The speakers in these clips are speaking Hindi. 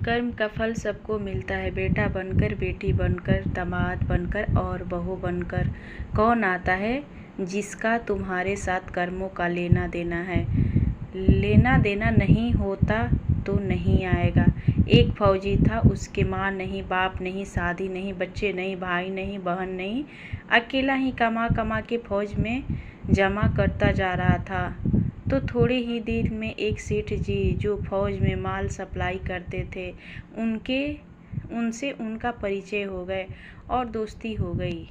कर्म का फल सबको मिलता है, बेटा बनकर, बेटी बनकर, दामाद बनकर और बहू बनकर। कौन आता है? जिसका तुम्हारे साथ कर्मों का लेना देना है। लेना देना नहीं होता तो नहीं आएगा। एक फौजी था, उसके माँ नहीं, बाप नहीं, शादी नहीं, बच्चे नहीं, भाई नहीं, बहन नहीं, अकेला ही कमा कमा के फौज में जमा करता जा रहा था। तो थोड़े ही देर में एक सेठ जी जो फौज में माल सप्लाई करते थे, उनसे उनका परिचय हो गए और दोस्ती हो गई।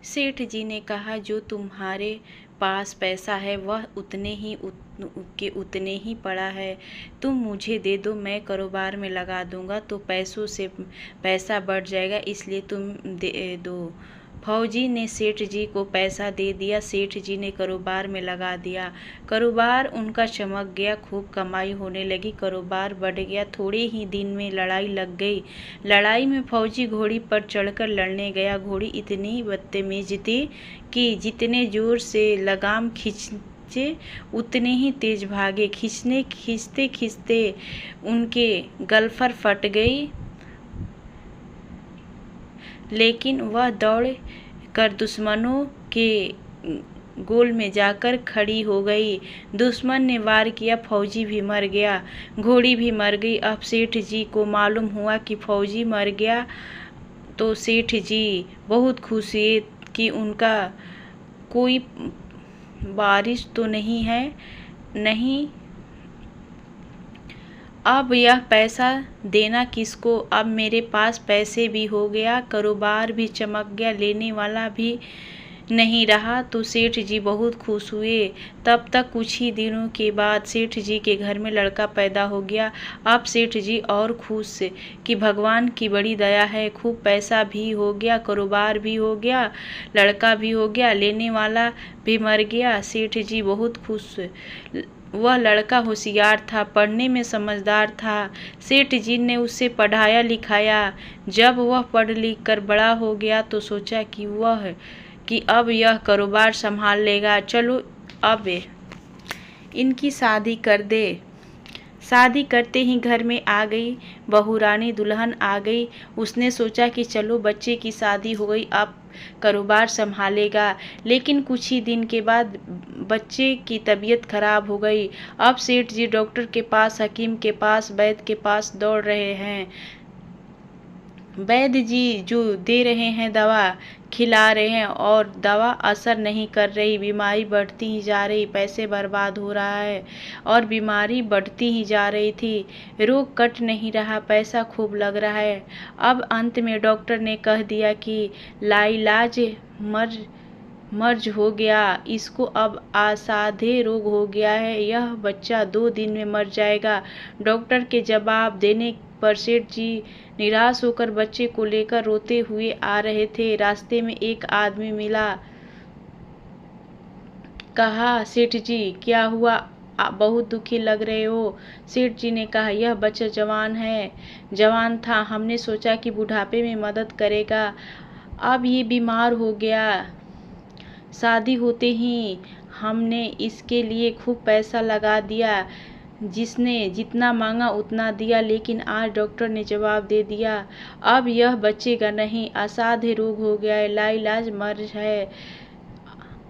सेठ जी ने कहा, जो तुम्हारे पास पैसा है वह उतने ही पड़ा है। तुम मुझे दे दो, मैं कारोबार में लगा दूंगा तो पैसों से पैसा बढ़ जाएगा, इसलिए तुम दे दो। फौजी ने सेठ जी को पैसा दे दिया। सेठ जी ने कारोबार में लगा दिया। कारोबार उनका चमक गया, खूब कमाई होने लगी, कारोबार बढ़ गया। थोड़े ही दिन में लड़ाई लग गई। लड़ाई में फौजी घोड़ी पर चढ़कर लड़ने गया। घोड़ी इतनी बदतमीज थी कि जितने जोर से लगाम खींचे उतने ही तेज भागे। खींचते खींचते उनके गलफर फट गई, लेकिन वह दौड़ कर दुश्मनों के गोल में जाकर खड़ी हो गई। दुश्मन ने वार किया, फौजी भी मर गया, घोड़ी भी मर गई। अब सेठ जी को मालूम हुआ कि फौजी मर गया तो सेठ जी बहुत खुश हुए कि उनका कोई बारिश तो नहीं है। नहीं, अब यह पैसा देना किसको? अब मेरे पास पैसे भी हो गया, कारोबार भी चमक गया, लेने वाला भी नहीं रहा। तो सेठ जी बहुत खुश हुए। तब तक कुछ ही दिनों के बाद सेठ जी के घर में लड़का पैदा हो गया। अब सेठ जी और खुश कि भगवान की बड़ी दया है, खूब पैसा भी हो गया, कारोबार भी हो गया, लड़का भी हो गया, लेने वाला भी मर गया। सेठ जी बहुत खुश। वह लड़का होशियार था, पढ़ने में समझदार था। सेठ जी ने उसे पढ़ाया लिखाया। जब वह पढ़ लिख कर बड़ा हो गया तो सोचा कि अब यह कारोबार संभाल लेगा। चलो अब इनकी शादी कर दे। शादी करते ही घर में आ गई बहू रानी, दुल्हन आ गई। उसने सोचा कि चलो बच्चे की शादी हो गई, अब कारोबार संभालेगा। लेकिन कुछ ही दिन के बाद बच्चे की तबीयत खराब हो गई। अब सेठ जी डॉक्टर के पास, हकीम के पास, वैद्य के पास दौड़ रहे हैं। वैद्य जी जो दे रहे हैं दवा, खिला रहे हैं और दवा असर नहीं कर रही, बीमारी बढ़ती ही जा रही, पैसे बर्बाद हो रहा है और बीमारी बढ़ती ही जा रही थी। रोग कट नहीं रहा, पैसा खूब लग रहा है। अब अंत में डॉक्टर ने कह दिया कि लाइलाज मर्ज हो गया, इसको अब असाध्य रोग हो गया है, यह बच्चा 2 दिन में मर जाएगा। डॉक्टर के जवाब देने पर सेठ जी निराश होकर बच्चे को लेकर रोते हुए आ रहे थे। रास्ते में एक आदमी मिला। कहा, सेठ जी क्या हुआ, आप बहुत दुखी लग रहे हो? सेठ जी ने कहा, यह बच्चा जवान था, हमने सोचा कि बुढ़ापे में मदद करेगा, अब ये बीमार हो गया। शादी होते ही हमने इसके लिए खूब पैसा लगा दिया, जिसने जितना मांगा उतना दिया, लेकिन आज डॉक्टर ने जवाब दे दिया, अब यह बचेगा नहीं, असाध्य रोग हो गया है, लाइलाज मर्ज है,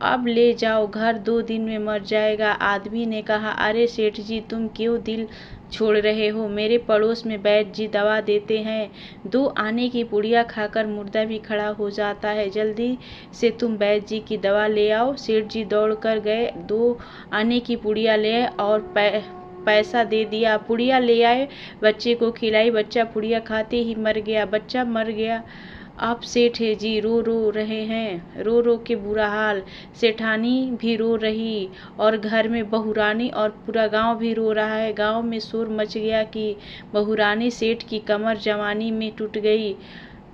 अब ले जाओ घर, 2 दिन में मर जाएगा। आदमी ने कहा, अरे सेठ जी तुम क्यों दिल छोड़ रहे हो? मेरे पड़ोस में वैद्य जी दवा देते हैं, 2 आने की पुड़िया खाकर मुर्दा भी खड़ा हो जाता है, जल्दी से तुम वैद्य जी की दवा ले आओ। सेठ जी दौड़ कर गए, 2 आने की पुड़िया ले आए और पैसा दे दिया। पुड़िया ले आए, बच्चे को खिलाई, बच्चा पुड़िया खाते ही मर गया, बच्चा मर गया। अब सेठ जी रो रहे हैं, रो रो के बुरा हाल। सेठानी भी रो रही और घर में बहुरानी और पूरा गांव भी रो रहा है। गांव में शोर मच गया कि बहुरानी सेठ की कमर जवानी में टूट गई।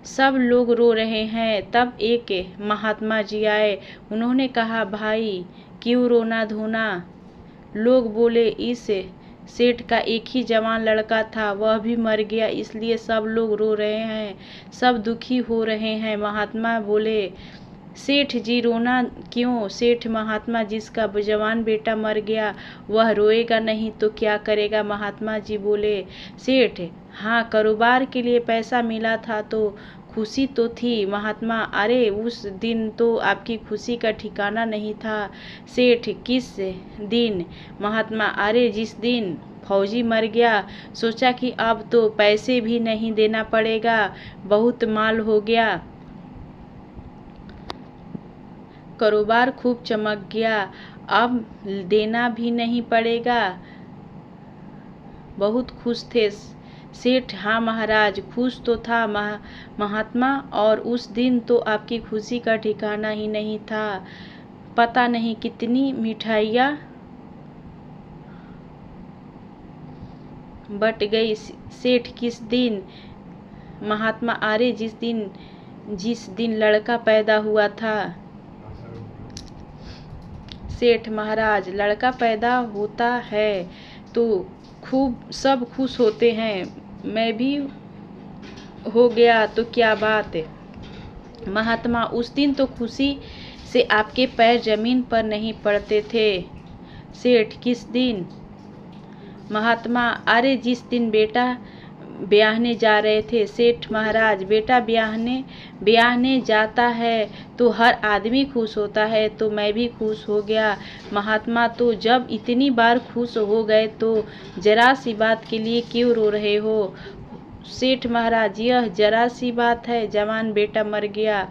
सब लोग रो रहे हैं। तब एक महात्मा जी आए। उन्होंने कहा, भाई क्यों रोना धोना? लोग बोले, इस सेठ का एक ही जवान लड़का था, वह भी मर गया, इसलिए सब लोग रो रहे हैं, सब दुखी हो रहे हैं। महात्मा बोले, सेठ जी रोना क्यों? सेठ महात्मा, जिसका जवान बेटा मर गया वह रोएगा नहीं तो क्या करेगा? महात्मा जी बोले, सेठ, हाँ, कारोबार के लिए पैसा मिला था तो खुशी तो थी। महात्मा, अरे उस दिन तो आपकी खुशी का ठिकाना नहीं था। सेठ, किस दिन? महात्मा, अरे जिस दिन फौजी मर गया, सोचा कि अब तो पैसे भी नहीं देना पड़ेगा, बहुत माल हो गया, कारोबार खूब चमक गया, अब देना भी नहीं पड़ेगा, बहुत खुश थे। सेठ, हाँ महाराज, खुश तो था महात्मा, और उस दिन तो आपकी खुशी का ठिकाना ही नहीं था, पता नहीं कितनी मिठाइयाँ बट गई। सेठ, किस दिन? महात्मा, अरे जिस दिन लड़का पैदा हुआ था। सेठ, महाराज, लड़का पैदा होता है तो खूब सब खुश होते हैं, मैं भी हो गया तो क्या बात है? महात्मा, उस दिन तो खुशी से आपके पैर जमीन पर नहीं पड़ते थे। सेठ, किस दिन? महात्मा, अरे जिस दिन बेटा ब्याहने जा रहे थे। सेठ, महाराज, बेटा ब्याहने जाता है तो हर आदमी खुश होता है, तो मैं भी खुश हो गया। महात्मा, तो जब इतनी बार खुश हो गए तो जरा सी बात के लिए क्यों रो रहे हो? सेठ, महाराज, यह जरा सी बात है, जवान बेटा मर गया,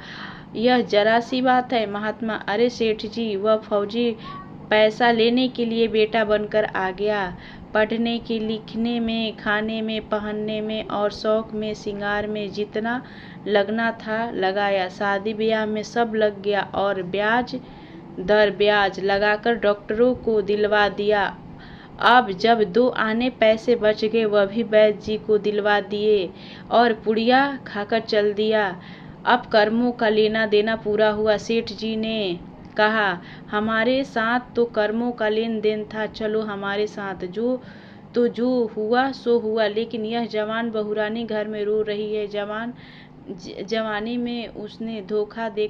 यह जरा सी बात है। महात्मा, अरे सेठ जी, वह फौजी पैसा लेने के लिए बेटा बनकर आ गया, पढ़ने के, लिखने में, खाने में, पहनने में और शौक में, श्रृंगार में जितना लगना था लगाया, शादी ब्याह में सब लग गया, और ब्याज दर ब्याज लगाकर डॉक्टरों को दिलवा दिया। अब जब 2 आने पैसे बच गए, वह भी वैद्य जी को दिलवा दिए और पुड़िया खाकर चल दिया। अब कर्मों का लेना देना पूरा हुआ। सेठ जी ने कहा, हमारे साथ तो कर्मों का लेन देन था, चलो हमारे साथ, जो हुआ सो हुआ, लेकिन यह जवान बहुरानी घर में रो रही है, जवानी में उसने धोखा दे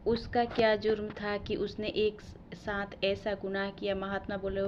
उसका क्या जुर्म था कि उसने एक साथ ऐसा गुनाह किया? महात्मा बोले,